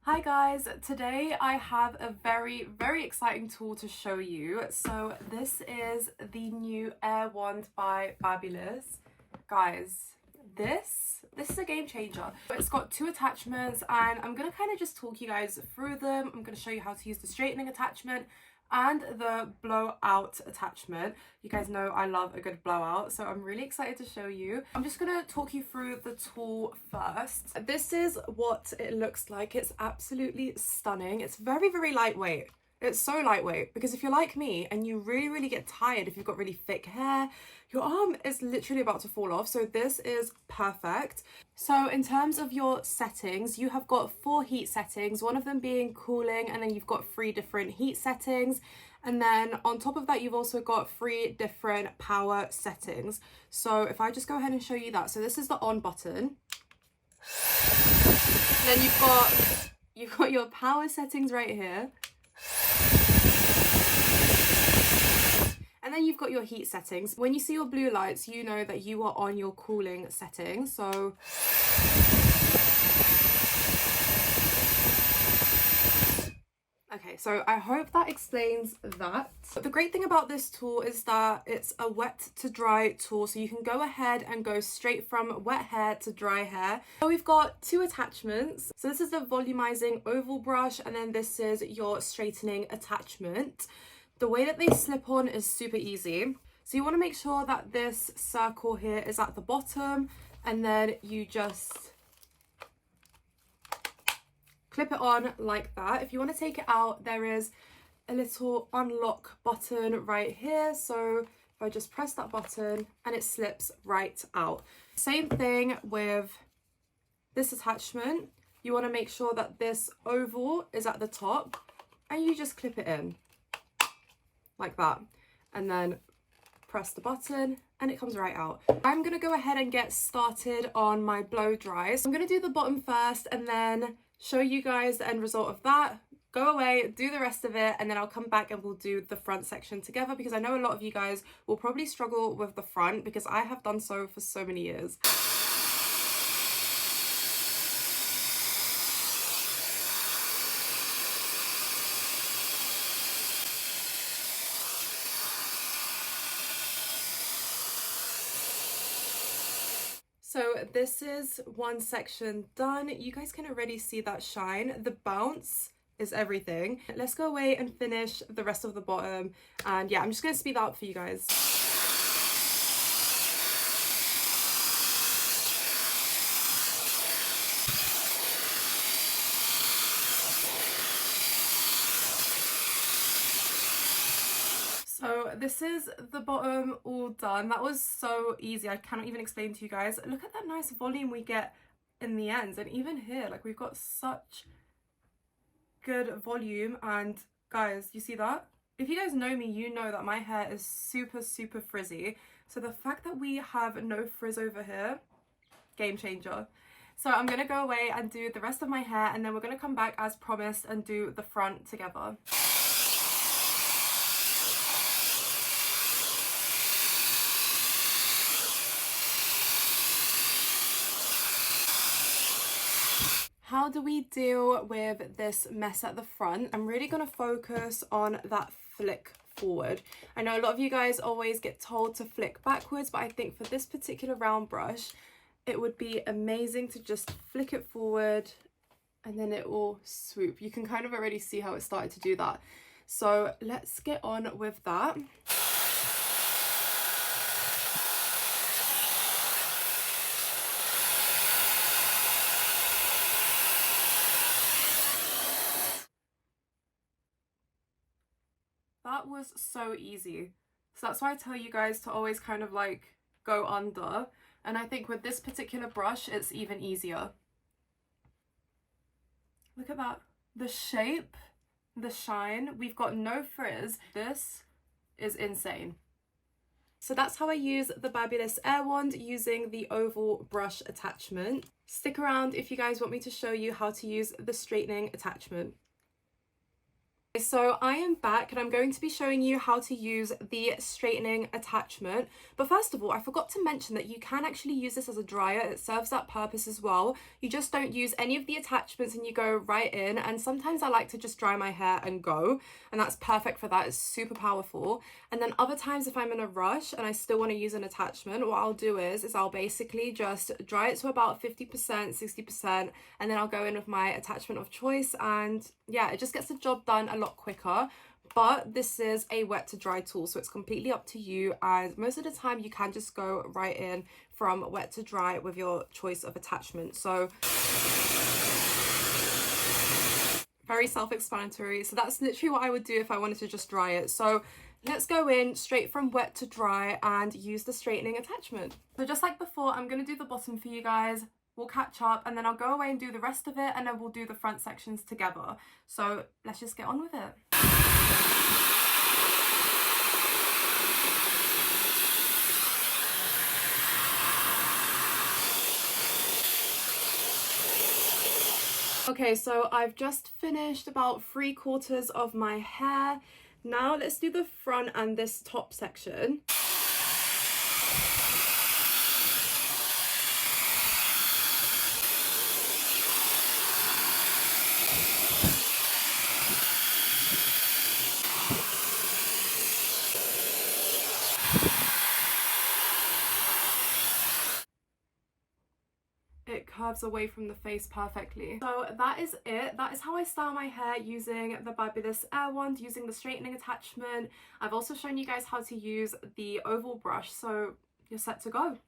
Hi guys, today I have a very exciting tool to show you. So this is the new Air Wand by BaByliss. Guys, this is a game changer. It's got two attachments and I'm going to kind of just talk you guys through them. I'm going to show you how to use the straightening attachment and the blowout attachment. You guys know I love a good blowout, so I'm really excited to show you. I'm just gonna talk you through the tool first. This is what it looks like. It's absolutely stunning. It's very lightweight. It's so lightweight because if you're like me and you really get tired, if you've got really thick hair, your arm is literally about to fall off. So this is perfect. So in terms of your settings, you have got 4 heat settings, one of them being cooling, and then you've got 3 different heat settings. And then on top of that, you've also got 3 different power settings. So if I just go ahead and show you that. So this is the on button. Then you've got your power settings right here. And then you've got your heat settings. When you see your blue lights, you know that you are on your cooling setting. So okay, so I hope that explains that. The great thing about this tool is that it's a wet to dry tool, so you can go ahead and go straight from wet hair to dry hair. So we've got 2 attachments. So this is the volumizing oval brush, and then this is your straightening attachment. The way that they slip on is super easy. So you want to make sure that this circle here is at the bottom, and then you just clip it on like that. If you want to take it out, there is a little unlock button right here. So if I just press that button and it slips right out. Same thing with this attachment. You want to make sure that this oval is at the top and you just clip it in like that, and then press the button and it comes right out. I'm gonna go ahead and get started on my blow dry. So I'm gonna do the bottom first and then show you guys the end result of that. Go away, do the rest of it, and then I'll come back and we'll do the front section together, because I know a lot of you guys will probably struggle with the front because I have done so for so many years. So this is one section done. You guys can already see that shine. The bounce is everything. Let's go away and finish the rest of the bottom. And yeah, I'm just gonna speed that up for you guys. So this is the bottom all done. That was so easy. I cannot even explain to you guys. Look at that nice volume we get in the ends, and even here, like, we've got such good volume. And guys, you see that? If you guys know me, you know that my hair is super frizzy. So the fact that we have no frizz over here, game changer. So I'm gonna go away and do the rest of my hair, and then we're gonna come back as promised and do the front together. How do we deal with this mess at the front? I'm really going to focus on that flick forward. I know a lot of you guys always get told to flick backwards, but I think for this particular round brush, it would be amazing to just flick it forward and then it will swoop. You can kind of already see how it started to do that. So let's get on with that. That was so easy. So that's why I tell you guys to always kind of like go under. And I think with this particular brush, it's even easier. Look at that. The shape, the shine, we've got no frizz. This is insane. So that's how I use the BaByliss Air Wand using the oval brush attachment. Stick around if you guys want me to show you how to use the straightening attachment. So I am back and I'm going to be showing you how to use the straightening attachment. But first of all, I forgot to mention that you can actually use this as a dryer. It serves that purpose as well. You just don't use any of the attachments and you go right in. And sometimes I like to just dry my hair and go, and that's perfect for that. It's super powerful. And then other times if I'm in a rush and I still want to use an attachment, what I'll do is I'll basically just dry it to about 50%, 60%, and then I'll go in with my attachment of choice, and yeah, it just gets the job done a lot quicker. But this is a wet to dry tool, so it's completely up to you, and most of the time you can just go right in from wet to dry with your choice of attachment. So very self-explanatory. So that's literally what I would do if I wanted to just dry it. So let's go in straight from wet to dry and use the straightening attachment. So just like before, I'm going to do the bottom for you guys. We'll catch up and then I'll go away and do the rest of it, and then we'll do the front sections together. So let's just get on with it. Okay, so I've just finished about 3/4 of my hair. Now let's do the front and this top section. It curves away from the face perfectly. So that is it. That is how I style my hair using the BaByliss Air Wand, using the straightening attachment. I've also shown you guys how to use the oval brush, so you're set to go.